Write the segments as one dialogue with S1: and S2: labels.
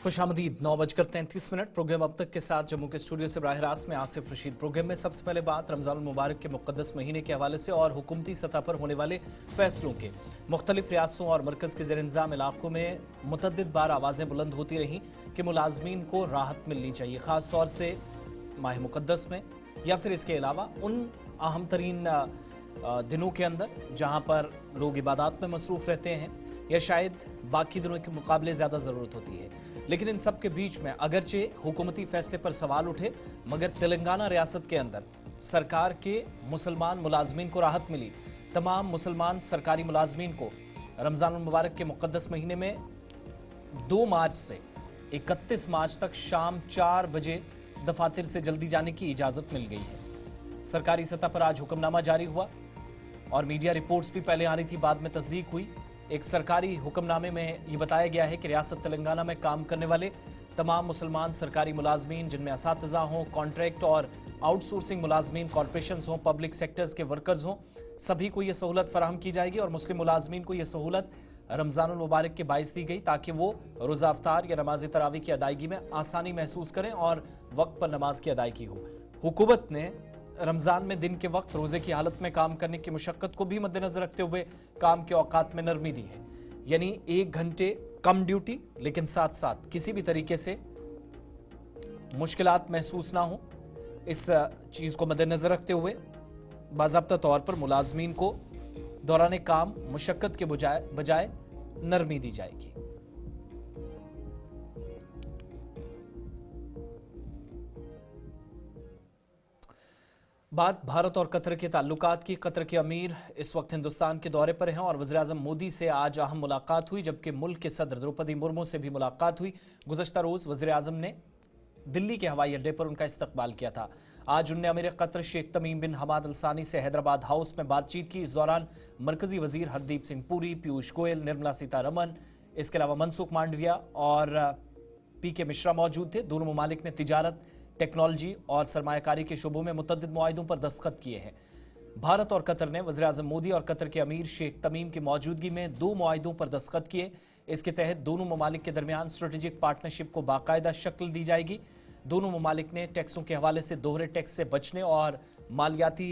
S1: खुशामदीद 9:33 programme अब तक के साथ जम्मू के स्टूडियो से बराह रास्त में आसिफ रशीद। प्रोग्राम में सबसे पहले बात रमजान मुबारक के मुक़द्दस महीने के हवाले से और हुकूमती सतह पर होने वाले फैसलों के। मुख्तलिफ रियासतों और मरकज़ के ज़ेर इंतज़ाम इलाकों में मुतअद्दिद बार आवाज़ें बुलंद होती रहीं कि मुलाजमीन को राहत मिलनी चाहिए, ख़ास तौर से माह मुक़द्दस में या फिर इसके अलावा उन अहम तरीन दिनों के अंदर जहाँ पर लोग इबादत में मसरूफ़ रहते हैं या शायद बाकी दिनों के मुकाबले ज़्यादा ज़रूरत होती है। लेकिन इन सब के बीच में अगरचे हुकूमती फैसले पर सवाल उठे, मगर तेलंगाना रियासत के अंदर सरकार के मुसलमान मुलाजमीन को राहत मिली। तमाम मुसलमान सरकारी मुलाजमीन को रमज़ान मुबारक के मुक़द्दस महीने में 2 मार्च से 31 मार्च तक शाम 4 बजे दफातर से जल्दी जाने की इजाज़त मिल गई है। सरकारी सतह पर आज हुक्मनामा जारी हुआ और मीडिया रिपोर्ट्स भी पहले आ रही थी, बाद में तस्दीक हुई। एक सरकारी हुक्मनामे में यह बताया गया है कि रियासत तेलंगाना में काम करने वाले तमाम मुसलमान सरकारी मुलाजमीन, जिनमें असातिज़ा हों, कॉन्ट्रैक्ट और आउटसोर्सिंग मुलाजमीन, कॉरपोरेशन हों, पब्लिक सेक्टर्स के वर्कर्स हों, सभी को यह सहूलत फराहम की जाएगी। और मुस्लिम मुलाजमीन को यह सहूलत रमज़ान मुबारक के बाइस दी गई ताकि वो रोज़ा अफ्तार या नमाज तरावी की अदायगी में आसानी महसूस करें और वक्त पर नमाज की अदायगी हो। हुकूमत ने रमज़ान में दिन के वक्त रोज़े की हालत में काम करने की मुशक्क़त को भी मद्देनजर रखते हुए काम के औकात में नरमी दी है, यानी 1 घंटे कम ड्यूटी, लेकिन साथ साथ किसी भी तरीके से मुश्किलात महसूस ना हो। इस चीज़ को मद्देनजर रखते हुए बाज़ाब्ता तौर पर मुलाजमीन को दौरान काम मुशक्क़त के बजाय नरमी दी जाएगी। बात भारत और कतर के ताल्लुकात की। कतर के अमीर इस वक्त हिंदुस्तान के दौरे पर हैं और वज़ीर-ए-आज़म मोदी से आज अहम मुलाकात हुई, जबकि मुल्क के सदर द्रौपदी मुर्मू से भी मुलाकात हुई। गुज़श्ता रोज़ वज़ीर-ए-आज़म ने दिल्ली के हवाई अड्डे पर उनका इस्तकबाल किया था। आज उन्होंने अमीर कतर शेख तमीम बिन हमाद अल सानी से हैदराबाद हाउस में बातचीत की। इस दौरान मरकजी वजीर हरदीप सिंह पुरी, पीयूष गोयल, निर्मला सीतारमन, इसके अलावा मनसुख मांडविया और पी.के. मिश्रा मौजूद थे। दोनों ममालिक ने तिजारत, टेक्नोलॉजी और सरमायाकारी के शोबों में मुतअद्दिद मुआहिदों पर दस्तखत किए हैं। भारत और कतर ने वज़ीर-ए-आज़म मोदी और कतर के अमीर शेख तमीम की मौजूदगी में 2 मुआहिदों पर दस्तखत किए। इसके तहत दोनों ममालिक के दरमियान स्ट्रेटेजिक पार्टनरशिप को बाकायदा शक्ल दी जाएगी। दोनों ममालिक ने टैक्सों के हवाले से दोहरे टैक्स से बचने और मालियाती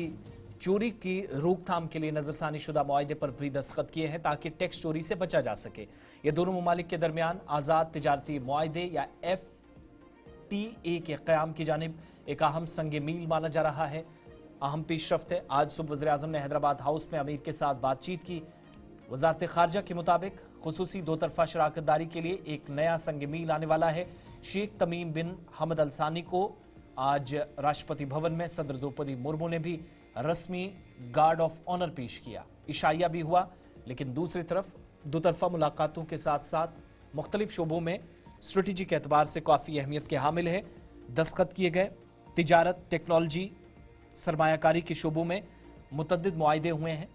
S1: चोरी की रोकथाम के लिए नजरसानी शुदा मुआहिदे पर भी दस्तखत किए हैं ताकि टैक्स चोरी से बचा जा सके। ये दोनों ममालिक के दरमियान आज़ाद तिजारती मुआहिदे या FTA के क़याम की जानिब एक अहम संग मील माना जा रहा है, अहम पेशरफ्त है। आज सुबह वज़ीर-ए-आज़म ने हैदराबाद हाउस में अमीर के साथ बातचीत की। वज़ारत ख़ारजा के मुताबिक खुसूसी 2 तरफ़ा शराकतदारी के लिए एक नया संग मील आने वाला है। शेख तमीम बिन हमद अल सानी को आज राष्ट्रपति भवन में सदर द्रौपदी मुर्मू ने भी रस्मी गार्ड ऑफ ऑनर पेश किया। इशाइया भी हुआ, लेकिन दूसरी तरफ 2 तरफ़ा मुलाकातों के साथ साथ मुख्तलिफ शोबों में स्ट्रेटेजिक एतबार से काफ़ी अहमियत के हामिल है। दस्तखत किए गए तिजारत, टेक्नोलॉजी, सरमायाकारी के शोबों में मुतअद्दिद मुआहिदे हुए हैं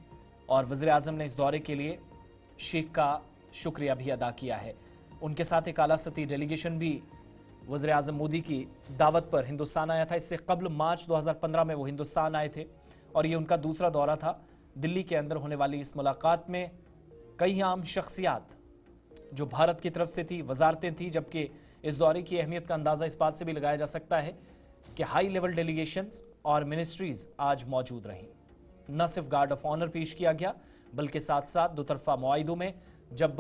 S1: और वज़ीर-ए-आज़म ने इस दौरे के लिए शेख का शुक्रिया भी अदा किया है। उनके साथ एक आला सतही डेलीगेशन भी वज़ीर-ए-आज़म मोदी की दावत पर हिंदुस्तान आया था। इससे कबल मार्च 2015 में वो हिंदुस्तान आए थे और ये उनका दूसरा दौरा था। दिल्ली के अंदर होने वाली इस मुलाकात में कई आम शख्सियात जो भारत की तरफ से थी, वजारतें थी, जबकि इस दौरे की अहमियत का अंदाज़ा इस बात से भी लगाया जा सकता है कि हाई लेवल डेलीगेशंस और मिनिस्ट्रीज आज मौजूद रहीं। न सिर्फ गार्ड ऑफ ऑनर पेश किया गया, बल्कि साथ साथ 2 तरफ़ा मुआहिदों में जब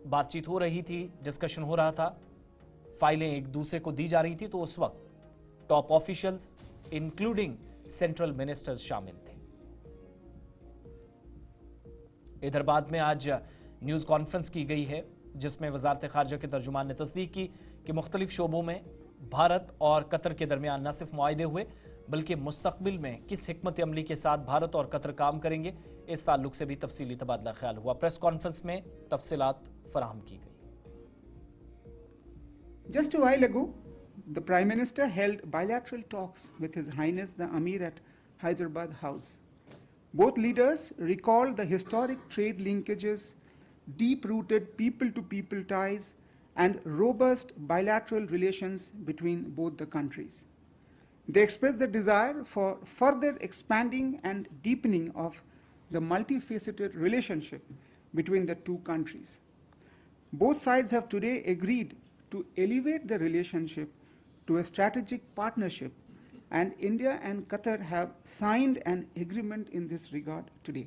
S1: बातचीत हो रही थी, डिस्कशन हो रहा था, फाइलें एक दूसरे को दी जा रही थी, तो उस वक्त top officials including central ministers शामिल थे। इधर बाद में आज न्यूज़ कॉन्फ्रेंस की गई है जिसमें वज़ारत ख़ारजा के तर्जुमान ने तस्दीक की कि मुख्तलिफ शोबों में भारत और कतर के दरमियान न सिर्फ मुआहिदे हुए बल्कि मुस्तक़बिल में किस हिकमत अमली के साथ भारत और कतर काम करेंगे, इस ताल्लुक से भी तफसीली तबादला ख्याल हुआ। प्रेस कॉन्फ्रेंस में तफसीलात फराहम की गई।
S2: Just a while ago, the Prime Minister held bilateral talks with His Highness the Amir at Hyderabad House. Both leaders recalled the historic trade linkages, deep-rooted people-to-people ties, and robust bilateral relations between both the countries. They expressed the desire for further expanding and deepening of the multifaceted relationship between the two countries. Both sides have today agreed to elevate the relationship to a strategic partnership, and India and Qatar have signed an agreement in this regard today.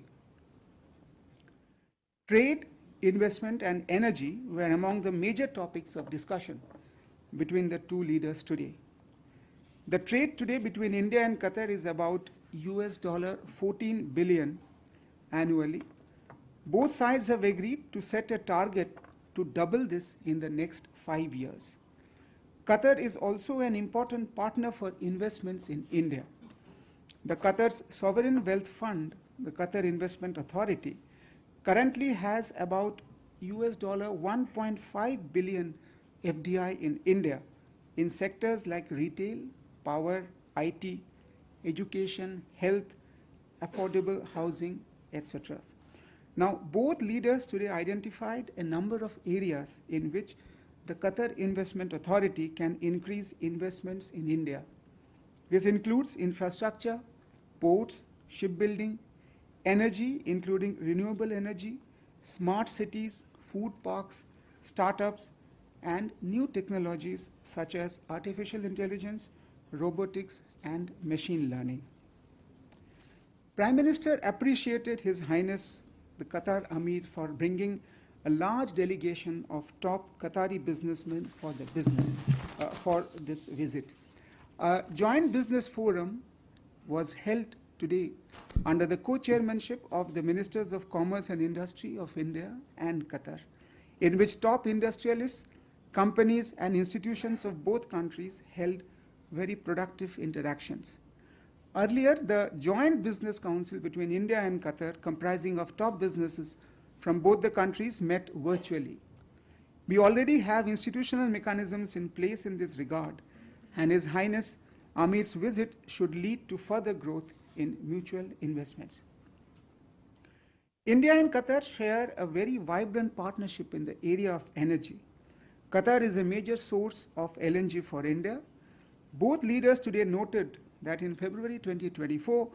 S2: Trade, investment, and energy were among the major topics of discussion between the two leaders today. The trade today between India and Qatar is about $14 billion annually. Both sides have agreed to set a target to double this in the next 5 years. Qatar is also an important partner for investments in India. The Qatar's Sovereign Wealth Fund, the Qatar Investment Authority, currently has about $1.5 billion FDI in India in sectors like retail, power, IT, education, health, affordable housing, etc. Now, both leaders today identified a number of areas in which the Qatar Investment Authority can increase investments in India. This includes infrastructure, ports, shipbuilding, energy, including renewable energy, smart cities, food parks, startups, and new technologies such as artificial intelligence, robotics, and machine learning. Prime Minister appreciated His Highness the Qatar Amir for bringing a large delegation of top Qatari businessmen for this visit. A joint business forum was held today under the co-chairmanship of the Ministers of Commerce and Industry of India and Qatar, in which top industrialists, companies, and institutions of both countries held very productive interactions. Earlier, the Joint Business Council between India and Qatar, comprising of top businesses from both the countries, met virtually. We already have institutional mechanisms in place in this regard, and His Highness Amir's visit should lead to further growth in mutual investments. India and Qatar share a very vibrant partnership in the area of energy. Qatar is a major source of LNG for India. Both leaders today noted that in February 2024,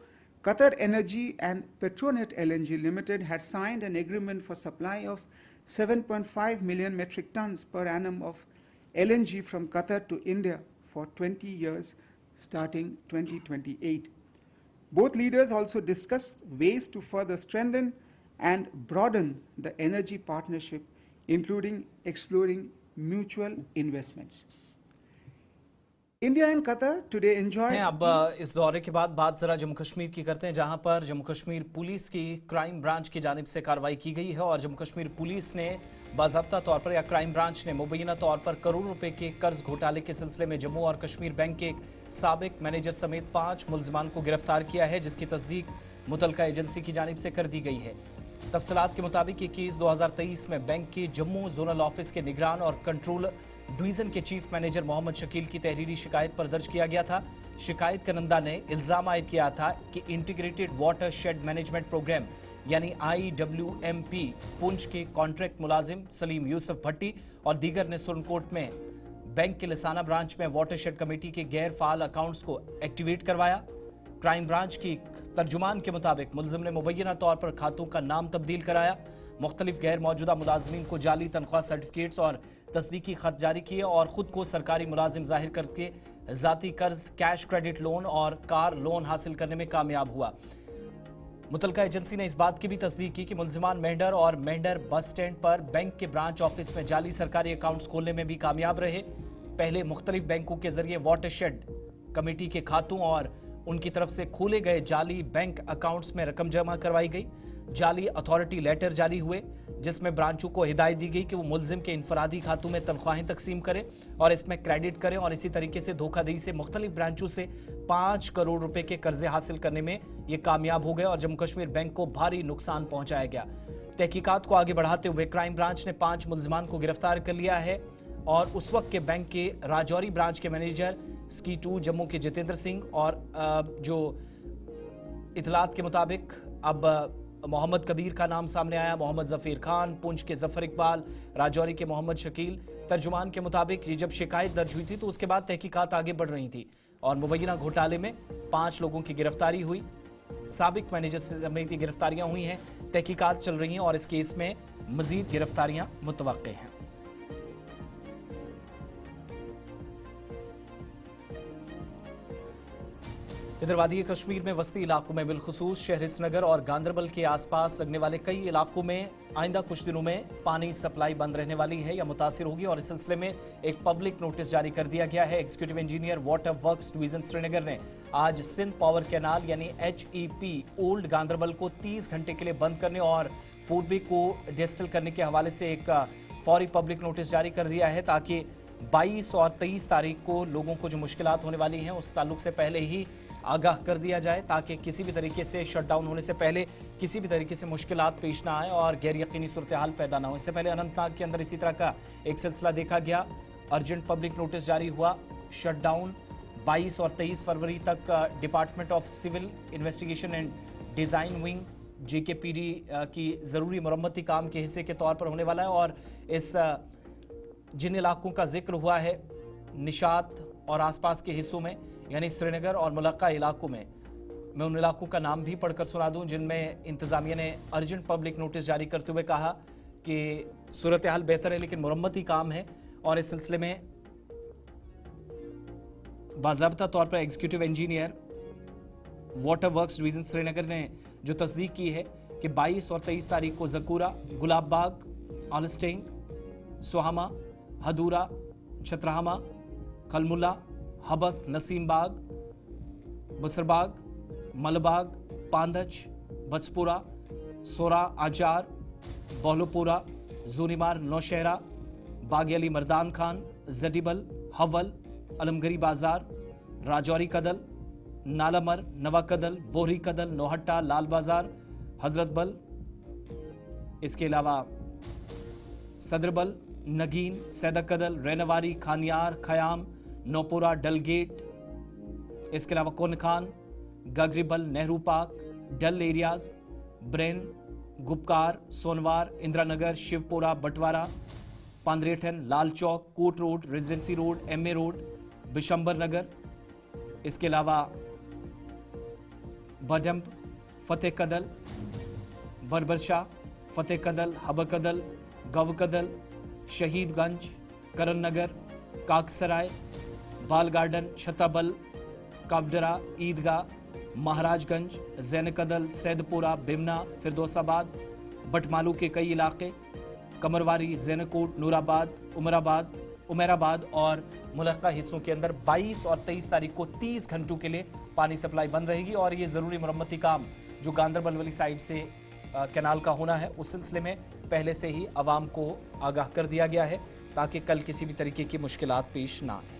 S2: Qatar Energy and Petronet LNG Limited had signed an agreement for supply of 7.5 million metric tons per annum of LNG from Qatar to India for 20 years starting 2028. Both leaders also discussed ways to further strengthen and broaden the energy partnership, including exploring mutual investments. India and Qatar today enjoy.
S1: अब इस दौरे के बाद बात जरा जम्मू कश्मीर की करते हैं, जहां पर जम्मू कश्मीर पुलिस की क्राइम ब्रांच की जानिब से कार्रवाई की गई है और जम्मू कश्मीर पुलिस ने बाज़ाब्ता तौर पर या क्राइम ब्रांच ने मुबैना तौर पर करोड़ों रुपए के कर्ज घोटाले के सिलसिले में जम्मू और कश्मीर बैंक के एक साबिक मैनेजर समेत 5 मुल्जिमान को गिरफ्तार किया है, जिसकी तस्दीक मुतलका एजेंसी की जानिब से कर दी गई है। तफसीलात के मुताबिक ये केस 2023 में बैंक के जम्मू जोनल ऑफिस के निगरान और कंट्रोल डिवीजन के चीफ मैनेजर मोहम्मद शकील की तहरीरी शिकायत पर दर्ज किया गया था। शिकायत करंदा ने इल्जाम आयद किया था कि integrated watershed management programme यानी IWMP पुंछ के कॉन्ट्रैक्ट मुलाजिम सलीम यूसुफ भट्टी और दीगर ने सुरनकोट में बैंक के लिसाना ब्रांच में वाटर शेड कमेटी के गैर फाल अकाउंट्स को एक्टिवेट करवाया। क्राइम ब्रांच की तर्जुमान के मुताबिक मुलजिम ने मुबैना तौर पर खातों का नाम तब्दील कराया, मुख्तलिफ गैर मौजूदा मुलाजमीन को जाली तनख्वाह सर्टिफिकेट्स और तस्दीकी खत जारी किए और खुद को सरकारी मुलाजिम जाहिर करके जाती कर्ज, कैश क्रेडिट लोन और कार लोन हासिल करने में कामयाब हुआ। मुतलका एजेंसी ने इस बात की भी तस्दीक की कि मुल्जिमान मेंढर और मेंढर बस स्टैंड पर बैंक के ब्रांच ऑफिस में जाली सरकारी अकाउंट्स खोलने में भी कामयाब रहे। पहले मुख्तलिफ बैंकों के जरिए वाटर शेड कमेटी के खातों और उनकी तरफ से खोले गए जाली बैंक अकाउंट्स में रकम जमा करवाई गई। जाली अथॉरिटी लेटर जारी हुए जिसमें ब्रांचों को हिदायत दी गई कि वो मुल्जिम के इनफरादी खातों में तनख्वाहें तकसीम करें और इसमें क्रेडिट करें और इसी तरीके से धोखाधड़ी से मुख्तलिफ ब्रांचों से 5 करोड़ रुपए के कर्जे हासिल करने में ये कामयाब हो गए और जम्मू कश्मीर बैंक को भारी नुकसान पहुंचाया गया। तहकीकात को आगे बढ़ाते हुए क्राइम ब्रांच ने 5 मुल्जिमान को गिरफ्तार कर लिया है और उस वक्त के बैंक के राजौरी ब्रांच के मैनेजर स्की 2 जम्मू के जितेंद्र सिंह और जो इतलात के मुताबिक अब मोहम्मद कबीर का नाम सामने आया, मोहम्मद जफीर खान, पुंछ के जफर इकबाल, राजौरी के मोहम्मद शकील। तर्जुमान के मुताबिक ये जब शिकायत दर्ज हुई थी तो उसके बाद तहकीकात आगे बढ़ रही थी और मुबैना घोटाले में 5 लोगों की गिरफ्तारी हुई, साबिक मैनेजर समेत गिरफ्तारियां हुई हैं, तहकीकात चल रही हैं और इस केस में मजीद गिरफ्तारियां मुतवक्के हैं। इधर वादी कश्मीर में वस्ती इलाकों में बिलखुसूस शहर श्रीनगर और गांदरबल के आसपास लगने वाले कई इलाकों में आइंदा कुछ दिनों में पानी सप्लाई बंद रहने वाली है या मुतासिर होगी और इस सिलसिले में एक पब्लिक नोटिस जारी कर दिया गया है। Executive engineer water works division Srinagar ने आज सिंध पावर कैनाल यानी HEP ओल्ड गांदरबल को 30 घंटे के लिए बंद करने और फूडबे को डिस्टिल करने के हवाले से एक फौरी पब्लिक नोटिस जारी कर दिया है ताकि 22 और 23 तारीख को लोगों को जो मुश्किलात होने वाली हैं उस ताल्लुक से पहले ही आगाह कर दिया जाए ताकि किसी भी तरीके से शटडाउन होने से पहले किसी भी तरीके से मुश्किलात पेश ना आए और गैर यकीनी सूरत हाल पैदा ना हो। इससे पहले अनंतनाग के अंदर इसी तरह का एक सिलसिला देखा गया। अर्जेंट पब्लिक नोटिस जारी हुआ। शटडाउन 22 और 23 फरवरी तक department of civil investigation and design wing JKPD की ज़रूरी मरम्मती काम के हिस्से के तौर पर होने वाला है और इस जिन इलाकों का जिक्र हुआ है निशात और आसपास के हिस्सों में यानी श्रीनगर और मुलक्का इलाकों में, मैं उन इलाकों का नाम भी पढ़कर सुना दूं जिनमें इंतजामिया ने अर्जेंट पब्लिक नोटिस जारी करते हुए कहा कि सूरत हाल बेहतर है लेकिन मुरम्मती काम है और इस सिलसिले में बाज़ाब्ता तौर पर executive engineer water works division Srinagar ने जो तस्दीक की है कि 22 और 23 तारीख को जकूरा, गुलाब बाग, ऑलस्टिंग, सोहामा, हदूरा, छतराहमा, खलमुल्ला, हबक, नसीम बाग, बसरबाग, मलबाग, पांदच, बचपुरा, सोरा, आचार, बहलोपुरा, जोनीमार, नौशहरा, बाग अली मर्दान खान, जडीबल, हवल, अलमगरी बाजार, राजौरी कदल, नालामर, नवा कदल, बोहरी कदल, नौहट्टा, लाल बाजार, हजरतबल, इसके अलावा सदरबल, नगीन, सैदा कदल, रैनवारी, खानियार, खयाम, नौपुरा, डलगेट, इसके अलावा Kon Khan, Gagribal, Nehru park, Dal areas, Brein, Gupkar, Sonwar, Indiranagar, Shivpora, Batwara, Pandrethan, Lal Chowk, court road, residency road, MA road, Bishamber Nagar, इसके अलावा बडम्प, फतेह कदल, बरबरशाह, फतेह कदल, हबकदल, गवकदल, शहीदगंज, करण नगर, काकसराय, बाल गार्डन, छताबल, कावडरा, ईदगाह, महाराजगंज, जैनकदल, सैदपुरा, बिमना, फिरदौसाबाद, बटमालू के कई इलाके, कमरवारी, जैनकोट, नूराबाद, उमेराबाद और मुलक्का हिस्सों के अंदर 22 और 23 तारीख को 30 घंटों के लिए पानी सप्लाई बंद रहेगी और ये ज़रूरी मरम्मती काम जो गांदरबल वाली साइड से कैनाल का होना है उस सिलसिले में पहले से ही आवाम को आगाह कर दिया गया है ताकि कल किसी भी तरीके की मुश्किलात पेश ना आए।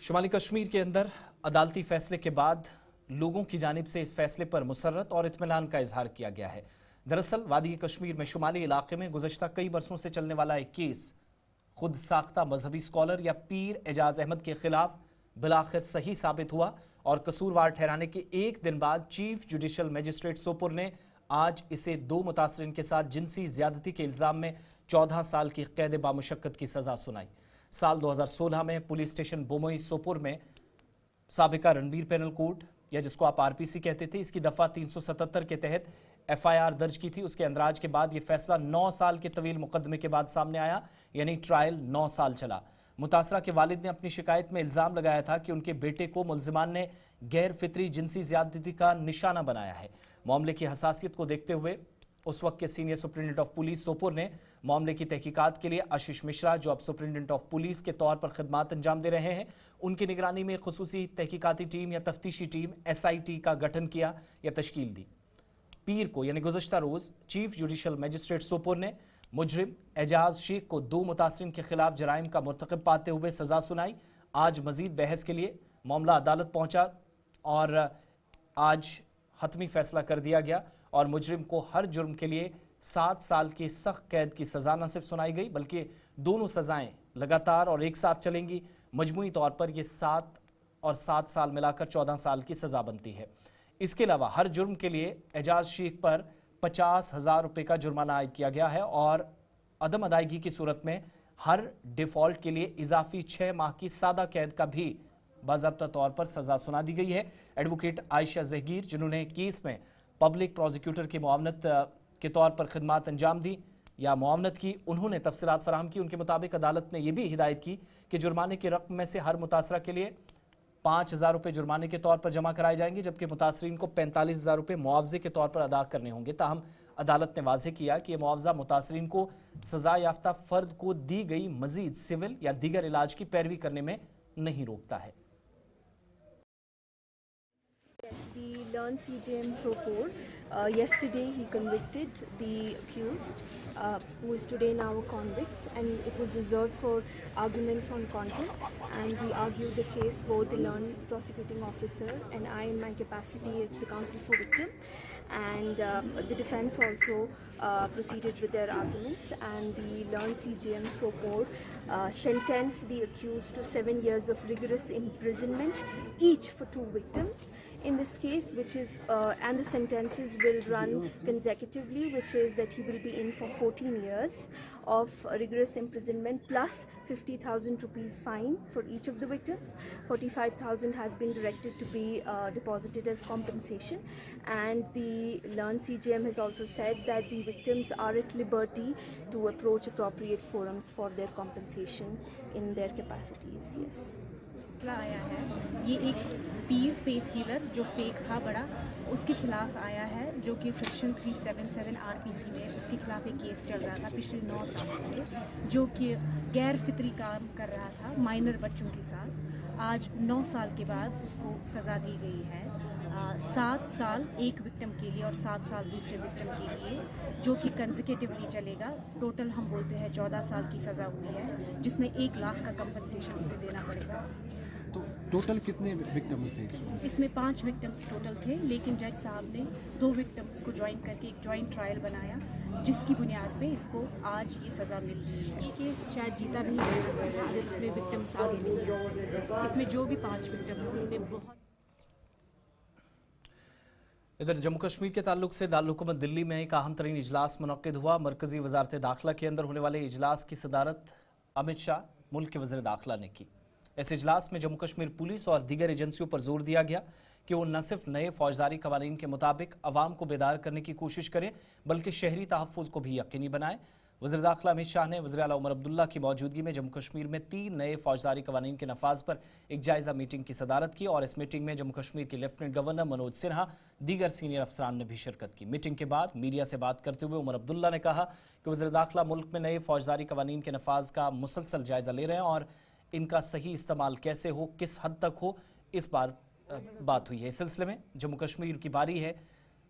S1: शुमाली कश्मीर के अंदर अदालती फैसले के बाद लोगों की जानिब से इस फैसले पर मुसर्रत और इत्मीनान का इजहार किया गया है। दरअसल वादी कश्मीर में शुमाली इलाके में गुज़श्ता कई बरसों से चलने वाला एक केस खुद साख्ता मजहबी स्कॉलर या पीर एजाज अहमद के खिलाफ बिलाखिर सही साबित हुआ और कसूरवार ठहराने के एक दिन बाद चीफ जुडिशल मजिस्ट्रेट सोपुर ने आज इसे 2 मुतासरीन के साथ जिनसी ज्यादती के इल्जाम में 14 साल की कैद बामुशक्कत की सजा सुनाई। साल 2016 में पुलिस स्टेशन बोमोई सोपुर में साबिका रणबीर पैनल कोर्ट या जिसको आप RPC कहते थे इसकी दफा 377 के तहत FIR दर्ज की थी। उसके अंदराज के बाद यह फैसला 9 साल के तवील मुकदमे के बाद सामने आया यानी ट्रायल 9 साल चला। मुतासरा के वालिद ने अपनी शिकायत में इल्जाम लगाया था कि उनके बेटे को मुल्जिमान ने गैर फितरी जिनसी ज्यादती का निशाना बनाया है। मामले की हसासियत को देखते हुए उस वक्त के senior superintendent of police Sopore ने मामले की तहकीकात के लिए आशीष मिश्रा जो अब सुप्रिंटेंडेंट ऑफ पुलिस के तौर पर खिदमात अंजाम दे रहे हैं उनकी निगरानी में खुसूसी तहकीकाती टीम या तफ्तीशी टीम SIT का गठन किया या तश्कील दी। पीर को यानी गुज़श्ता रोज चीफ जुडिशल मजिस्ट्रेट सोपुर ने मुजरिम एजाज शेख को 2 मुतासरीन के खिलाफ जराइम का मुर्तकब पाते हुए सजा सुनाई। आज मजीद बहस के लिए मामला अदालत पहुंचा और आज हतमी फैसला कर दिया गया और मुजरिम को हर जुर्म के लिए 7 साल की सख्त कैद की सजा न सिर्फ सुनाई गई बल्कि दोनों सजाएं लगातार और एक साथ चलेंगी। मजमूई तौर पर यह 7 और 7 साल मिलाकर 14 साल की सजा बनती है। इसके अलावा हर जुर्म के लिए एजाज शेख पर 50,000 रुपये का जुर्माना आयद किया गया है और अदम अदायगी की सूरत में हर डिफॉल्ट के लिए इजाफी 6 माह की सादा कैद का भी बाज़ाब्ता तौर पर सजा सुना दी गई है। एडवोकेट आयशा जहगीर जिन्होंने केस में पब्लिक प्रोसिक्यूटर की मुआवनत के तौर पर खिदमात अंजाम दी या मुआवनत की। उन्होंने तफसीलात फराहम की। उनके मुताबिक अदालत ने यह भी हिदायत की कि जुर्माने की रकम में से हर मुतासरा के लिए 5,000 रुपये जुर्माने के तौर पर जमा कराए जाएंगे, जबकि मुतासरीन को 45,000 रुपये मुआवजे के तौर पर अदा करने होंगे। ताहम अदालत ने वाज़ेह किया कि यह मुआवजा मुतासरीन को सजा याफ्ता फर्द को दी गई मजीद सिविल या दीगर इलाज की पैरवी करने में नहीं रोकता है।
S3: The Learn CJM Sopor, yesterday he convicted the accused, who is today now a convict, and it was reserved for arguments on content, and we argued the case, both the Learn prosecuting officer and I in my capacity as the counsel for victim, and the defense also proceeded with their arguments, and the Learn CJM Sopor sentenced the accused to 7 years of rigorous imprisonment, each for 2 victims. In this case, which is and the sentences will run consecutively, which is that he will be in for 14 years of rigorous imprisonment plus 50,000 rupees fine for each of the victims. 45,000 has been directed to be deposited as compensation, and the Learn CJM has also said that the victims are at liberty to approach appropriate forums for their compensation in their capacities. Yes.
S4: आया है, ये एक पीर faith healer जो fake था बड़ा, उसके खिलाफ आया है, जो कि सेक्शन 377 आरपीसी में उसके खिलाफ एक केस चल रहा था पिछले 9 साल से, जो कि गैर फितरी काम कर रहा था माइनर बच्चों के साथ। आज 9 साल के बाद उसको सज़ा दी गई है, 7 साल एक विक्टिम के लिए और 7 साल दूसरे विक्टिम के लिए, जो कि कंसेक्यूटिवली चलेगा। टोटल हम बोलते हैं 14 साल की सज़ा हुई है, जिसमें 1 लाख का कंपनसेशन उसे देना पड़ेगा।
S5: तो टोटल कितने विक्टिम्स थे इसमें?
S4: इसमें 5 विक्टिम्स टोटल थे, लेकिन जज साहब ने 2 विक्टिम्स को ज्वाइन करके एक जॉइंट ट्रायल बनाया, जिसकी बुनियाद पे इसको आज ये सज़ा मिल रही है। ये केस शायद जीता नहीं जा सकता है अगर इसमें विक्टिम्स आगे नहीं है। इसमें जो भी 5 विक्टिम हैं उन्होंने बहुत।
S1: इधर जम्मू कश्मीर के ताल्लुक से दारुल-हुकूमत दिल्ली में एक अहम तरीन इजलास मुनक्किद हुआ। मरकजी वजारत दाखिला के अंदर होने वाले इजलास की सदारत अमित शाह, मुल्क के वज़ीर दाखिला ने की। इस इजलास में जम्मू कश्मीर पुलिस और दीगर एजेंसियों पर जोर दिया गया कि वो न सिर्फ नए फौजदारी कवानीन के मुताबिक अवाम को बेदार करने की कोशिश करें, बल्कि शहरी तहफ़्फ़ुज़ को भी यकीनी बनाएं। वज़ीर दाखिला अमित शाह ने वज़ीर आला उमर अब्दुल्ला की मौजूदगी में जम्मू कश्मीर में 3 नए फौजदारी कवानीन के नफाज पर एक जायज़ा मीटिंग की सदारत की, और इस मीटिंग में जम्मू कश्मीर के लेफ्टिनेंट गवर्नर मनोज सिन्हा, दीगर सीनियर अफसरान ने भी शिरकत की। मीटिंग के बाद मीडिया से बात करते हुए उमर अब्दुल्ला ने कहा कि वज़ीर दाखिला मुल्क में नए फौजदारी कवानीन के नफाज का मुसलसल जायज़ा ले रहे हैं और इनका सही इस्तेमाल कैसे हो, किस हद तक हो, इस बार बात हुई है। इस सिलसिले में जम्मू कश्मीर की बारी है।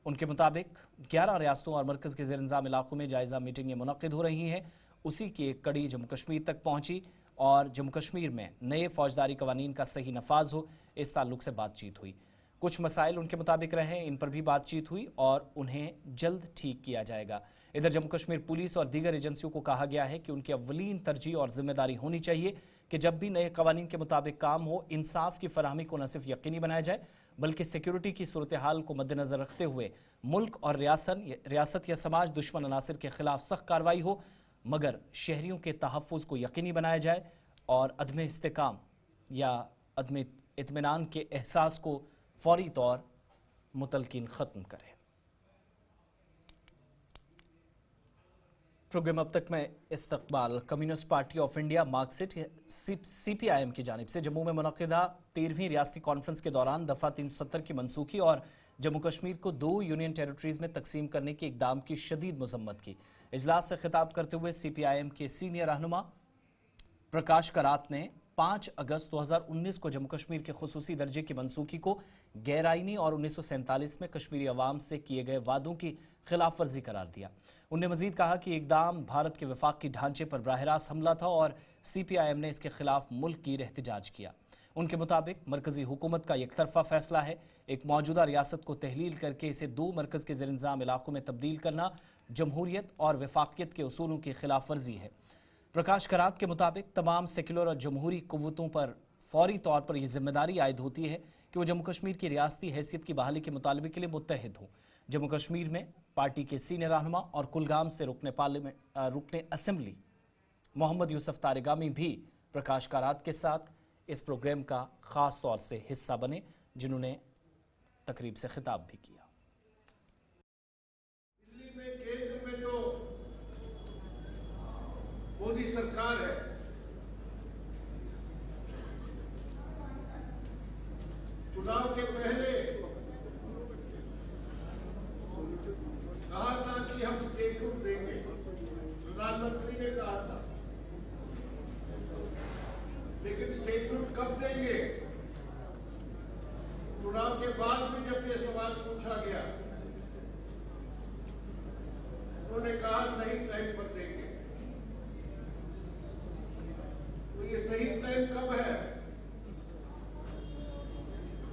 S1: उनके मुताबिक 11 रियासतों और मरकज़ के ज़ेर-इंतज़ाम इलाकों में जायज़ा मीटिंगें मुनक्किद हो रही हैं। उसी की एक कड़ी जम्मू कश्मीर तक पहुंची और जम्मू कश्मीर में नए फौजदारी कवानीन का सही नफाज हो, इस ताल्लुक से बातचीत हुई। कुछ मसाइल उनके मुताबिक रहे, इन पर भी बातचीत हुई और उन्हें जल्द ठीक किया जाएगा। इधर जम्मू कश्मीर पुलिस और दीगर एजेंसियों को कहा गया है कि उनकी अव्वलीन तरजीह और जिम्मेदारी होनी चाहिए कि जब भी नए कवानीन के मुताबिक काम हो, इंसाफ की फराहमी को न सिर्फ यकीनी बनाया जाए, बल्कि सिक्योरिटी की सूरत हाल को मद्देनजर रखते हुए मुल्क और रियासत या समाज दुश्मन अनासर के खिलाफ सख्त कार्रवाई हो, मगर शहरियों के तहफ़्फ़ुज़ को यकीनी बनाया जाए और अदम इस्तेकाम या अदम इत्मीनान के एहसास को फौरी तौर मुतलकिन ख़त्म करें। प्रोग्राम अब तक में इस्तकबाल communist party of India Marxist CPIM की जानिब से जम्मू में मुनक़िदा 13वीं रियासती कॉन्फ्रेंस के दौरान दफ़ा 370 की मनसूखी और जम्मू कश्मीर को 2 यूनियन टेरिटरीज में तकसीम करने के इक़दाम की शदीद मज़म्मत की। इजलास से खिताब करते हुए CPIM के सीनियर रहनुमा प्रकाश करात ने 5 अगस्त 2019 को जम्मू कश्मीर के खुसूसी दर्जे की मनसूखी को गैर आइनी और 1947 में कश्मीरी अवाम से किए गए वादों की खिलाफ वर्जी करार दिया। उन्होंने मजीद कहा कि इकदाम भारत के वफाकी ढांचे पर बराह रास्त हमला था और CPIM ने इसके खिलाफ मुल्क की एहतजाज किया। उनके मुताबिक मरकजी हुकूमत का एक तरफा फैसला है, एक मौजूदा रियासत को तहलील करके इसे 2 मरकज के ज़ेर-इंतज़ाम इलाकों में तब्दील करना जमहूरियत और वफाकियत के उसूलों की खिलाफ वर्जी है। प्रकाश करात के मुताबिक तमाम सेक्युलर और जमहूरी कुव्वतों पर फौरी तौर पर यह जिम्मेदारी आयद होती है कि वो जम्मू कश्मीर की रियासती हैसियत की बहाली के मुतालबे के लिए मुत्तहिद हों। जम्मू कश्मीर में पार्टी के सीनियर रहनुमा और कुलगाम से रुकने असेंबली मोहम्मद यूसुफ तारिगामी भी प्रकाश करात के साथ इस प्रोग्राम का खास तौर से हिस्सा बने, जिन्होंने तकरीब से खिताब भी किया।
S6: दिल्ली में केंद्र में जो चुनाव के पहले कहा था कि हम स्टेटहुड देंगे, प्रधानमंत्री ने कहा था, लेकिन स्टेटहुड कब देंगे? चुनाव के बाद भी जब ये सवाल पूछा गया, उन्होंने कहा सही टाइम पर देंगे। तो ये सही टाइम कब है?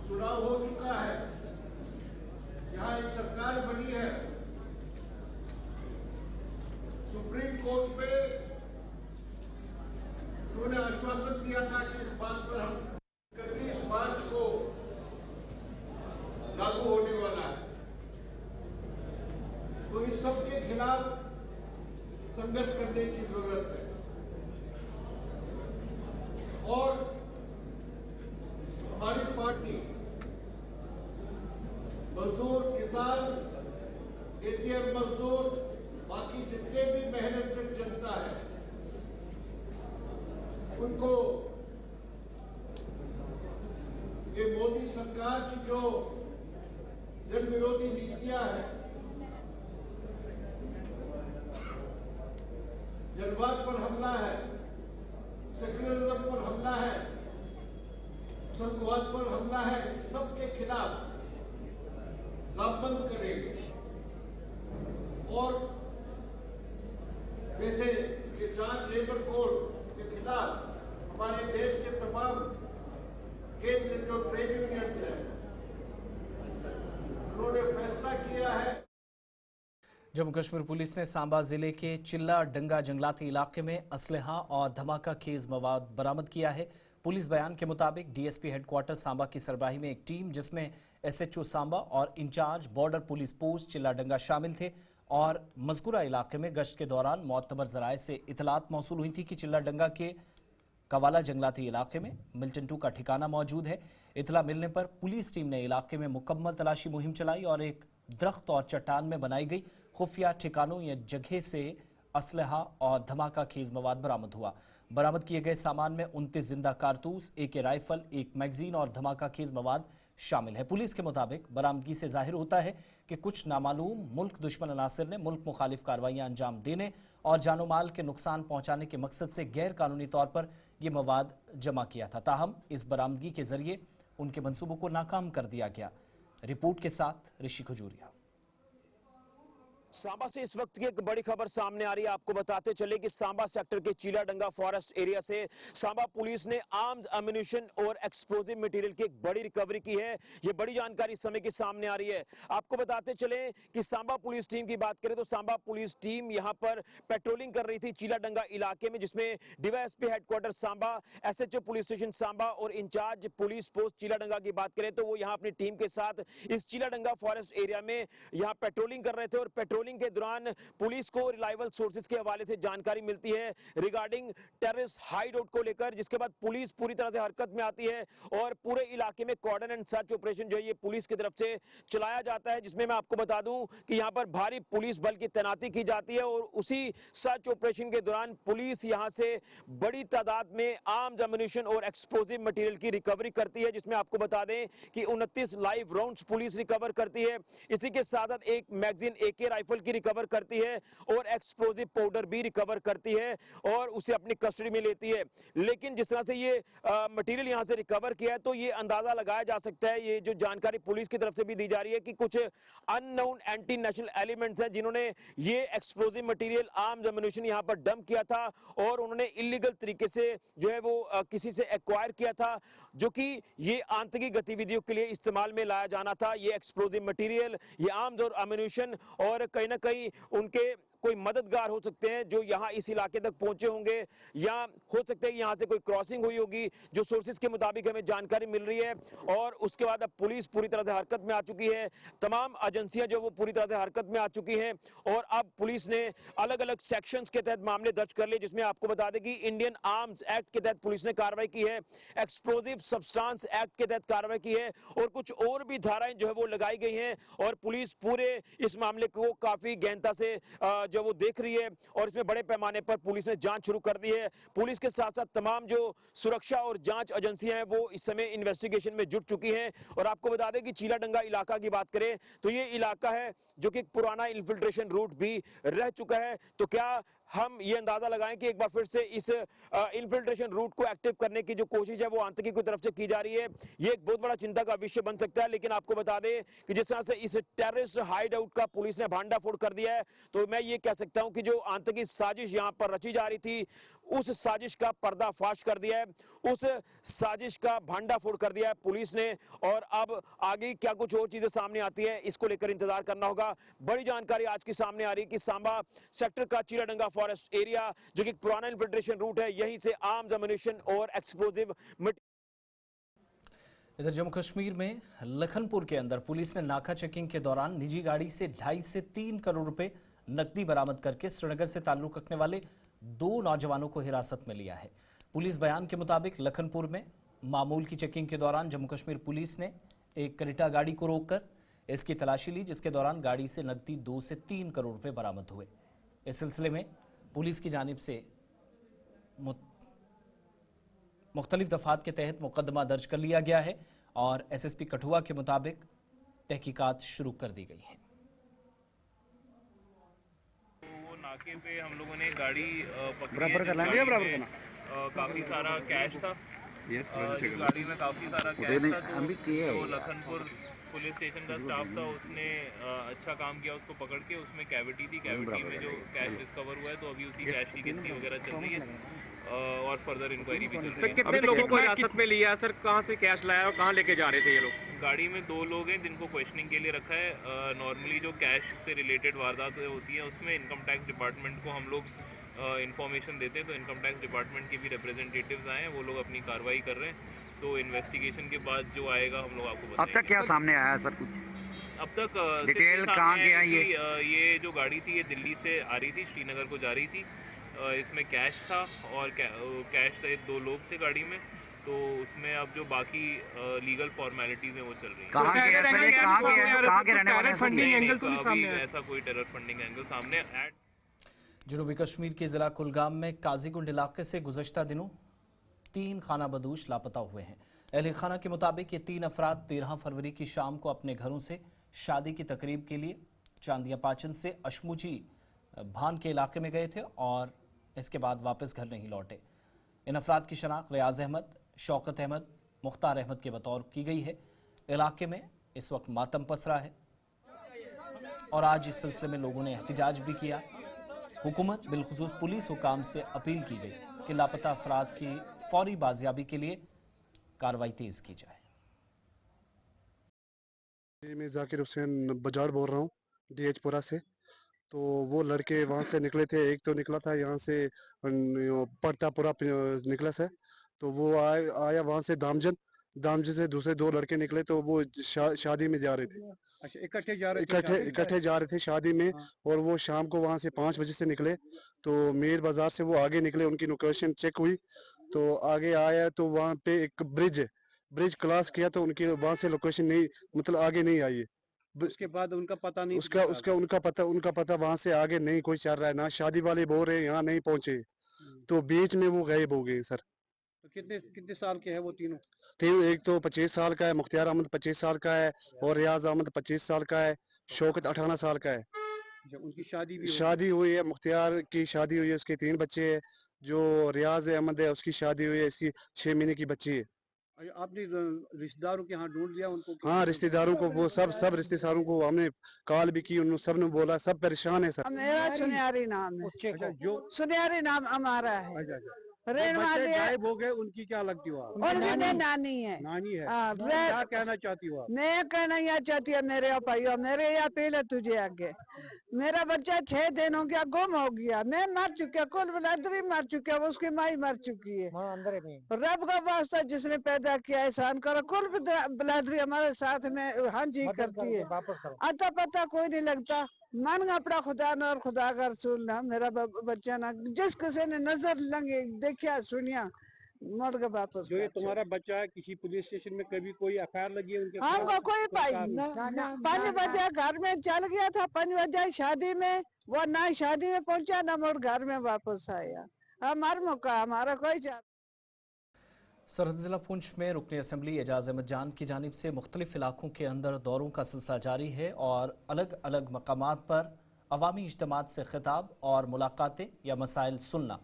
S6: चुनाव हो चुका है, यहां एक सरकार बनी है, सुप्रीम कोर्ट पे उन्होंने आश्वासन दिया था कि इस बात पर हम 31 मार्च को लागू होने वाला है। तो इस सब के खिलाफ संघर्ष करने की जरूरत है और हमारी पार्टी मजदूर, किसान, एटीएम मजदूर, बाकी जितने भी मेहनतकश जनता है, उनको ये मोदी सरकार की जो जन विरोधी नीतियां हैं, जनवाद पर हमला है, सेक्युलरिज्म पर हमला है, संघवाद पर हमला है, इस सब के खिलाफ लामबंद करेंगे। और जैसे ये 4 लेबर कोड के खिलाफ हमारे देश के तमाम केंद्र जो ट्रेड यूनियंस हैं, उन्होंने फैसला किया है।
S1: जम्मू कश्मीर पुलिस ने सांबा जिले के चिल्ला डंगा जंगलाती इलाके में असलहा और धमाका खेज मवाद बरामद किया है। पुलिस बयान के मुताबिक डीएसपी हेडक्वार्टर सांबा की सरबराही में एक टीम जिसमें एसएचओ सांबा और इंचार्ज बॉर्डर पुलिस पोस्ट चिल्ला डंगा शामिल थे और मज़कूरा इलाके में गश्त के दौरान मोतबर जराए से इतलात मौसूल हुई थी कि चिल्ला डंगा के कवाला जंगलाती इलाके में मिल्टन 2 का ठिकाना मौजूद है। इतला मिलने पर पुलिस टीम ने इलाके में मुकम्मल तलाशी मुहिम चलाई और एक दरख्त और चट्टान में बनाई गई खुफिया ठिकानों या जगह से असलहा और धमाका खेज मवाद बरामद हुआ। बरामद किए गए सामान में 29 जिंदा कारतूस, AK राइफल, 1 मैगजीन और धमाका खेज मवाद शामिल है। पुलिस के मुताबिक बरामदगी से जाहिर होता है कि कुछ नामालूम मुल्क दुश्मन अनासिर ने मुल्क मुखालिफ कार्रवाइयां अंजाम देने और जानो माल के नुकसान पहुंचाने के मकसद से गैर कानूनी तौर पर यह मवाद जमा किया था। ताहम इस बरामदगी के जरिए उनके मंसूबों को नाकाम कर दिया गया। रिपोर्ट के साथ ऋषि खजूरिया।
S7: सांबा से इस वक्त की एक बड़ी खबर सामने आ रही है। आपको बताते चले कि सांबा सेक्टर के चीला डंगा फॉरेस्ट एरिया से सांबा पुलिस ने आर्म्स, एम्युनिशन और एक्सप्लोजिव मटेरियल की एक बड़ी रिकवरी की है। ये बड़ी जानकारी इस समय की सामने आ रही है। आपको बताते चले कि सांबा पुलिस टीम की बात करें तो सांबा पुलिस टीम यहां पर पेट्रोलिंग कर रही थी चीला डंगा इलाके में, जिसमें DYSP headquarter Samba, SHO police station Samba और इंचार्ज पुलिस पोस्ट चीला डंगा की बात करें तो वो यहां अपनी टीम के साथ इस चीला डंगा फॉरेस्ट एरिया में यहां पेट्रोलिंग कर रहे थे और पेट्रोलिंग के दौरान पुलिस को रिलायबल सोर्सेज के हवाले से जानकारी मिलती है रिगार्डिंग टेररिस्ट हाइडआउट को लेकर, जिसके बाद पुलिस पूरी तरह से हरकत में आती है और पूरे इलाके में कॉर्डन एंड सर्च ऑपरेशन जो है ये पुलिस की तरफ से चलाया जाता है, जिसमें मैं आपको बता दूं कि यहां पर भारी पुलिस बल की तैनाती की जाती है और उसी सर्च ऑपरेशन के दौरान पुलिस यहां से बड़ी तादाद में आर्म्स, एम्युनिशन और एक्सप्लोजिव मटेरियल की रिकवरी करती है, जिसमें आपको बता दें कि 29 लाइव राउंड्स पुलिस रिकवर करती है। इसी के साथ साथ एक मैगजीन, AK राइफल की रिकवर करती है और एक्सप्लोजिव पाउडर भी रिकवर करती है और उसे अपनी कस्टडी में लेती है। लेकिन जिस तरह से ये मटेरियल यहां से रिकवर किया है तो ये अंदाजा लगाया जा सकता है, ये जो जानकारी पुलिस की तरफ से भी दी जा रही है कि कुछ अननोन एंटी नेशनल एलिमेंट्स हैं जिन्होंने ये एक्सप्लोजिव मटेरियल, आर्म्स, एम्युनिशन यहां पर डंप किया था और उन्होंने इलीगल तरीके से जो है वो किसी से एक्वायर किया था, जो कि ये आतंकी गतिविधियों के लिए इस्तेमाल में लाया जाना था। ये एक्सप्लोजिव मटेरियल, ये आर्म्स और एम्युनिशन और कहीं ना कहीं उनके कोई मददगार हो सकते हैं जो यहां इस इलाके तक पहुंचे होंगे या हो सकता है यहां से कोई क्रॉसिंग हुई होगी, जो सोर्सेज के मुताबिक हमें जानकारी मिल रही है। और उसके बाद अब पुलिस पूरी तरह से हरकत में आ चुकी है, तमाम एजेंसियां जो वो पूरी तरह से हरकत में आ चुकी हैं और अब पुलिस ने अलग अलग सेक्शंस के तहत मामले दर्ज कर लिए, जिसमें आपको बता दें कि इंडियन आर्म्स एक्ट के तहत पुलिस ने कार्रवाई की है, एक्सप्लोजिव सब्सटेंस एक्ट के तहत कार्रवाई की है और कुछ और भी धाराएं जो है वो लगाई गई हैं और पुलिस पूरे इस मामले को काफी गहनता से जो वो देख रही है और इसमें बड़े पैमाने पर पुलिस ने जांच शुरू कर दी है। पुलिस के साथ साथ तमाम जो सुरक्षा और जांच एजेंसियां हैं वो इस समय इन्वेस्टिगेशन में जुट चुकी हैं। और आपको बता दें कि चीलाडंगा इलाका की बात करें तो ये इलाका है जो कि पुराना इन्फिल्ट्रेशन रूट भी रह चुका है। तो क्या हम ये अंदाजा लगाएं कि एक बार फिर से इस इन्फिल्ट्रेशन रूट को एक्टिव करने की जो कोशिश है वो आतंकी की तरफ से की जा रही है, ये एक बहुत बड़ा चिंता का विषय बन सकता है। लेकिन आपको बता दें कि जिस तरह से इस टेररिस्ट हाइड आउट का पुलिस ने भांडाफोड़ कर दिया है, तो मैं ये कह सकता हूं कि जो आतंकी साजिश यहां पर रची जा रही थी उस साजिश का पर्दाफाश कर दिया है, उस साजिश का भांडाफोड़ कर दिया है पुलिस ने। और अब आगे क्या कुछ और चीजें सामने आती है इसको लेकर इंतजार करना होगा। बड़ी जानकारी आज की सामने आ रही है कि सांबा सेक्टर का चीलाडंगा फॉरेस्ट एरिया जो कि पुराना इन्फिल्ट्रेशन रूट है, यहीं से आर्म्स एम्युनिशन और एक्सप्लोजिव
S1: इधर जम्मू कश्मीर में लखनपुर के अंदर पुलिस ने नाका चेकिंग के दौरान निजी गाड़ी से 2.5 से 3 करोड़ रुपए नकदी बरामद करके श्रीनगर से ताल्लुक रखने वाले 2 नौजवानों को हिरासत में लिया है। पुलिस बयान के मुताबिक लखनपुर में मामूल की चेकिंग के दौरान जम्मू कश्मीर पुलिस ने एक क्रेटा गाड़ी को रोककर इसकी तलाशी ली, जिसके दौरान गाड़ी से नकदी 2 से 3 करोड़ रुपए बरामद हुए। इस सिलसिले में पुलिस की जानिब से मुख्तलिफ दफात के तहत मुकदमा दर्ज कर लिया गया है और एसएसपी कठुआ के मुताबिक तहकीकात शुरू कर दी गई है।
S8: वो नाके पे हम लोगों ने गाड़ी पकड़ी, काफी सारा कैश था। गाड़ी में काफी सारा कैश था, तो लखनपुर पुलिस स्टेशन का स्टाफ था, उसने अच्छा काम किया उसको पकड़ के। उसमें कैविटी थी, कैविटी में जो कैश डिस्कवर हुआ है, तो अभी उसी कैश की गिनती वगैरह चल रही है और फर्दर इंक्वायरी भी चल रही है।
S9: कितने लोगों को हिरासत में लिया सर? कहाँ से कैश लाया और कहाँ लेके जा रहे थे ये लोग?
S8: गाड़ी में 2 लोग हैं जिनको क्वेश्चनिंग के लिए रखा है। नॉर्मली जो कैश से रिलेटेड वारदात होती है उसमें इनकम टैक्स डिपार्टमेंट को हम लोग इन्फॉर्मेशन देते हैं, तो इनकम टैक्स डिपार्टमेंट के भी रिप्रेजेंटेटिव्स आए हैं, वो लोग अपनी कार्रवाई कर रहे हैं। तो इन्वेस्टिगेशन के बाद जो आएगा हम लोग आपको बताएंगे।
S10: अब तक क्या सामने आया सर कुछ?
S8: अब तक
S10: डिटेल कहाँ के आई?
S8: ये जो गाड़ी थी ये दिल्ली से आ रही थी, श्रीनगर को जा रही थी। इसमें कैश था और कैश से 2 लोग थे गाड़ी में, तो उसमें अब जो बाकी लीगल फॉर्मेलिटीज हैं वो चल रही हैं।
S10: कहाँ के रहने वाले हैं?
S9: फंडिंग एंगल तो नहीं सामने आया?
S8: ऐसा कोई टेरर फंडिंग एंगल सामने
S1: जनूबी कश्मीर के जिला कुलगाम में काजीगुंड इलाके से गुज़श्ता दिनों 3 खाना बदूश लापता हुए हैं। अहले खाना के मुताबिक ये 3 अफराद 13 फरवरी की शाम को अपने घरों से शादी की तकरीब के लिए चांदिया पाचन से अशमुची भान के इलाके में गए थे और इसके बाद वापस घर नहीं लौटे। इन अफराद की शनाख्त रियाज अहमद, शौकत अहमद, मुख्तार अहमद के बतौर की गई है। इलाके में इस वक्त मातम पसरा है और आज इस सिलसिले में लोगों ने एहतजाज भी किया। हुकूमत बिलखुसूस पुलिस हुकाम से अपील की गई कि लापता अफराद की फौरी बाजियाबी के लिए कार्रवाई तेज की जाए।
S11: मैं जाकिर हुसैन बजाड़ बोल रहा हूँ DH पुरा से। तो वो लड़के वहाँ से निकले थे, एक तो निकला था यहाँ से पड़तापुरा निकला से, तो वो आया वहाँ से दामजन से दूसरे 2 लड़के निकले, तो वो शादी में जा रहे थे।
S5: अच्छा, इकट्ठे जा
S11: रहे थे शादी में। और वो शाम को वहाँ से 5 बजे से निकले, तो मीर बाजार से वो आगे निकले, उनकी लोकेशन चेक हुई तो आगे आया तो वहाँ पे एक ब्रिज क्रॉस किया तो उनकी वहाँ से लोकेशन नहीं, मतलब आगे नहीं आई है।
S5: उसके बाद उनका पता नहीं,
S11: उनका पता वहाँ से आगे नहीं कोई चल रहा है ना। शादी वाले बोल रहे हैं यहाँ नहीं पहुंचे, तो बीच में वो गायब हो गए सर।
S5: तो कितने साल के हैं वो तीनों?
S11: एक तो 25 साल का है, मुख्तियार अहमद 25 साल का है और रियाज अहमद 25 साल का है, शौकत 18 साल का है।
S5: उनकी
S11: शादी हुई है, मुख्तियार की शादी हुई है, उसके 3 बच्चे है। जो रियाज अहमद है उसकी शादी हुई है, इसकी 6 महीने की बच्ची है।
S5: आपने रिश्तेदारों के यहाँ ढूंढ लिया उनको?
S11: हाँ, रिश्तेदारों को, वो सब रिश्तेदारों को हमने कॉल भी की, उन्होंने सब ने बोला सब परेशान है सर।
S12: मेरा सुनियारी नाम है।
S5: जो
S12: सुनियारी नाम हमारा है।
S5: गायब हो गए, उनकी क्या लगती हो आप?
S12: उनकी नानी है।
S5: नानी है।
S12: क्या
S5: कहना चाहती हो आप?
S12: मैं कहना यह चाहती है मेरे भाइयों, मेरे यह पहले तुझे आगे, मेरा बच्चा 6 दिन हो गया गुम हो गया। मैं मर चुका, कुल बिलादरी मर चुका, उसकी माई मर चुकी है। रब का वास्ता जिसने पैदा किया एहसान करो। कुल बिलादरी हमारे साथ में हाँ जी करती है, अता पता कोई नहीं लगता। मन अपना खुदा ना और खुदा का रसूल ना, मेरा बच्चा ना, जिस किसी ने नजर लंगे देखा सुनिया मुड़ के वापस।
S5: जो ये तुम्हारा बच्चा है, किसी पुलिस स्टेशन में कभी कोई एफआईआर लगी है उनके
S12: हमको कोई पाई 5 बजे घर में चल गया था, 5 बजे शादी में, वो ना शादी में पहुंचा ना मुड़ घर में वापस आया। हमारा मौका हमारा कोई
S1: सरहद जिला पुंछ में रुकन असम्बली एजाज अहमद जान की जानिब से मुख्तलिफ इलाकों के अंदर दौरों का सिलसिला जारी है और अलग अलग मकामात पर अवामी इज्तिमात से खिताब और मुलाकातें या मसाइल सुनना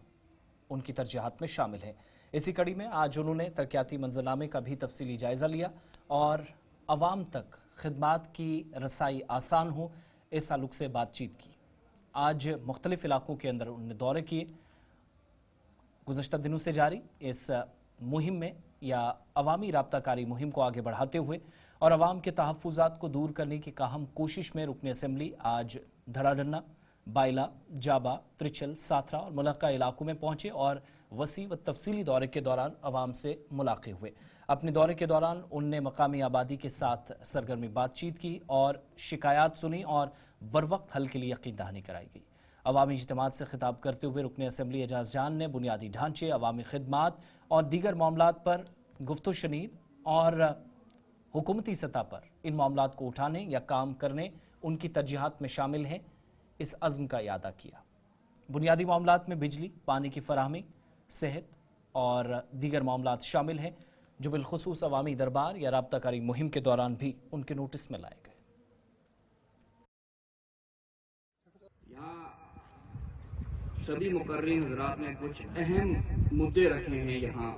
S1: उनकी तरजीहात में शामिल है। इसी कड़ी में आज उन्होंने तरक्याती मंजरनामे का भी तफसीली जायजा लिया और अवाम तक खिदमात की रसाई आसान हो, इस ताल्लुक से बातचीत की। आज मुख्तलिफ इलाकों के अंदर उन्होंने दौरे किए। गुज़श्ता दिनों से जारी इस मुहिम में या अवामी राब्ताकारी मुहिम को आगे बढ़ाते हुए और अवाम के तहफ़्फ़ुज़ात को दूर करने की काहम कोशिश में रुकन असम्बली आज धड़ाडन्ना, बाइला, जाबा, त्रिचल, साथरा और मुलक्का इलाकों में पहुंचे और वसी व तफसीली दौरे के दौरान अवाम से मुलाक़े हुए। अपने दौरे के दौरान उनने मकामी आबादी के साथ सरगर्मी बातचीत की और शिकायत सुनी और बरवक्त हल के लिए यकीन दहानी कराई गई। अवामी इज्तिमात से खिताब करते हुए रुकन असम्बली एजाज जान ने बुनियादी ढांचे, अवामी खिदमात और दीगर मामलात पर गुफ्तो शनीद और हुकूमती सतह पर इन मामलात को उठाने या काम करने उनकी तरजीहात में शामिल हैं, इस अज़्म का इयादा किया। बुनियादी मामलात में बिजली, पानी की फराहमी, सेहत और दीगर मामलात शामिल हैं जो बिलखुसूस अवामी दरबार या राब्ताकारी मुहिम के दौरान भी उनके नोटिस में लाए गए।
S13: सभी मुकर्रिर हज़रात ने कुछ अहम मुद्दे रखे हैं यहाँ,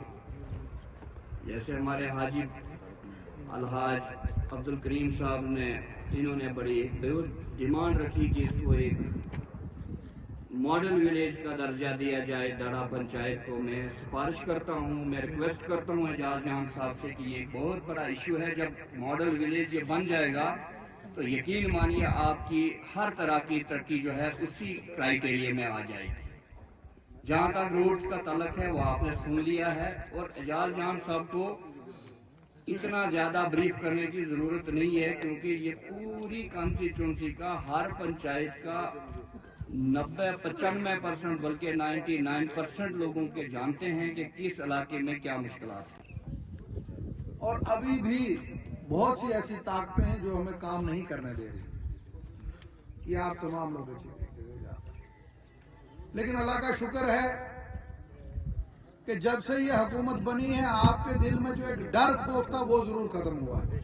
S13: जैसे हमारे हाजी अलहाज अब्दुल करीम साहब ने, इन्होंने बड़ी डिमांड रखी कि इसको एक मॉडल विलेज का दर्जा दिया जाए दड़ा पंचायत को। मैं सिफारिश करता हूँ, मैं रिक्वेस्ट करता हूँ एजाज जान साहब से कि ये बहुत बड़ा इशू है। जब मॉडल विलेज ये बन जाएगा तो यकीन मानिए आपकी हर तरह की तरक्की जो है उसी क्राइटेरिया में आ जाएगी। जहाँ तक रोड्स का ताल्लुक है वो आपने सुन लिया है और एजाज जान साहब को इतना ज्यादा ब्रीफ करने की जरूरत नहीं है, क्योंकि ये पूरी कॉन्स्टिट्यूंसी का हर पंचायत का 95% बल्कि 99% लोगों के जानते हैं कि किस इलाके में क्या मुश्किलात है।
S6: और अभी भी बहुत सी ऐसी ताकतें हैं जो हमें काम नहीं करने दे रही, ये आप तमाम लोग लेकिन अल्लाह का शुक्र है कि जब से ये हुकूमत बनी है आपके दिल में जो एक डर खौफ था वो जरूर खत्म हुआ है।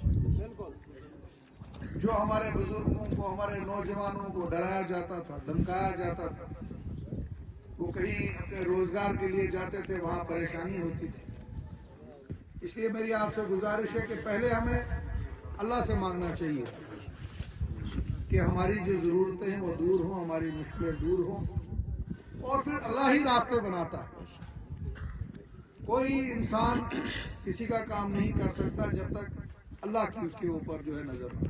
S6: जो हमारे बुजुर्गों को, हमारे नौजवानों को डराया जाता था, धमकाया जाता था, वो कहीं अपने रोजगार के लिए जाते थे, वहां परेशानी होती थी। इसलिए मेरी आपसे गुजारिश है कि पहले हमें अल्लाह से मांगना चाहिए कि हमारी जो जरूरतें हैं वो दूर हों, हमारी मुश्किलें दूर हों, और फिर अल्लाह ही रास्ते बनाता है। कोई इंसान किसी का काम नहीं कर सकता जब तक अल्लाह की उसके ऊपर जो है नजर हो,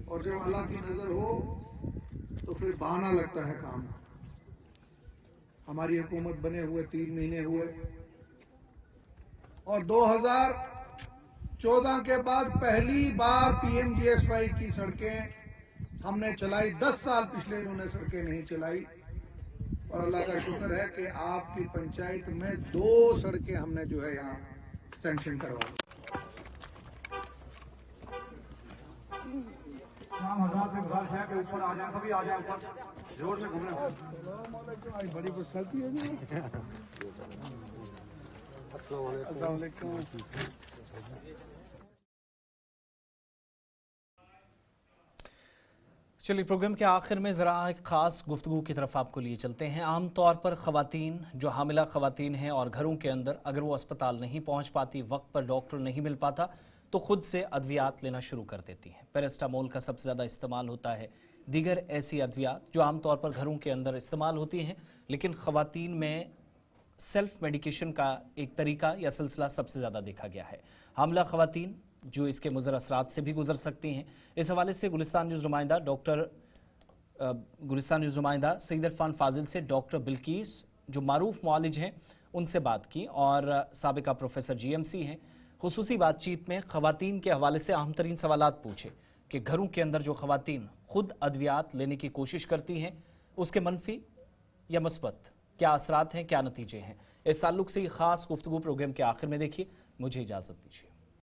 S6: और जब अल्लाह की नजर हो तो फिर बहाना लगता है काम। हमारी हुकूमत बने हुए 3 महीने हुए और 2014 के बाद पहली बार PMGSY की सड़कें हमने चलाई। 10 साल पिछले इन्होंने सड़कें नहीं चलाई, और अल्लाह का शुक्र है कि आपकी पंचायत में 2 सड़कें हमने जो है यहाँ सैंक्शन करवा दी।
S5: से गुजारिश है कि ऊपर आ जाए, सभी आ जाए ऊपर, जोर से घूमने।
S6: बड़ी खुशहाली है जी। अस्सलाम वालेकुम।
S1: चलिए प्रोग्राम के आखिर में ज़रा एक ख़ास गुफ्तगू की तरफ आपको लिए चलते हैं। आम तौर पर ख़वातीन जो हामिला ख़वातीन हैं और घरों के अंदर अगर वो अस्पताल नहीं पहुंच पाती, वक्त पर डॉक्टर नहीं मिल पाता, तो ख़ुद से अद्वियात लेना शुरू कर देती हैं। पैरास्टामोल का सबसे ज़्यादा इस्तेमाल होता है, दीगर ऐसी अद्वियात जो आमतौर पर घरों के अंदर इस्तेमाल होती हैं, लेकिन ख़वातीन में सेल्फ मेडिकेशन का एक तरीका या सिलसिला सबसे ज़्यादा देखा गया है। हामिला ख़वातीन जो इसके मुज़र असरात से भी गुजर सकती हैं। इस हवाले से गुलिस्तान न्यूज़ नुमाइंदा सईद इरफान फाजिल से डॉक्टर बिल्किस जो मारूफ मुआलिज हैं उनसे बात की और साबिका प्रोफेसर GMC हैं। खुसूसी बातचीत में ख़वातीन के हवाले से अहम तरीन सवालात पूछे कि घरों के अंदर जो ख़वातीन खुद अद्वियात लेने की कोशिश करती हैं उसके मनफी या मुस्बत क्या असरात हैं, क्या नतीजे हैं। इस ताल्लुक से खास गुफ्तगू प्रोग्राम के आखिर में देखिए। मुझे इजाजत दीजिए।